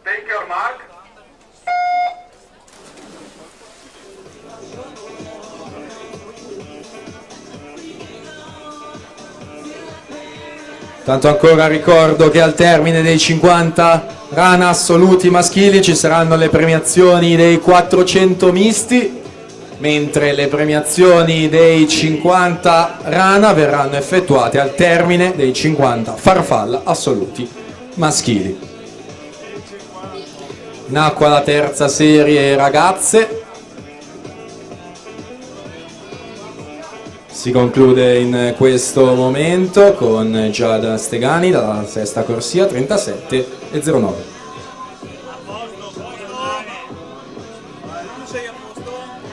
Take your mark. Tanto ancora ricordo che al termine dei 50 rana assoluti maschili ci saranno le premiazioni dei 400 misti, mentre le premiazioni dei 50 rana verranno effettuate al termine dei 50 farfalla assoluti maschili. In acqua la terza serie ragazze. Si conclude in questo momento con Giada Stegani dalla sesta corsia 37,09.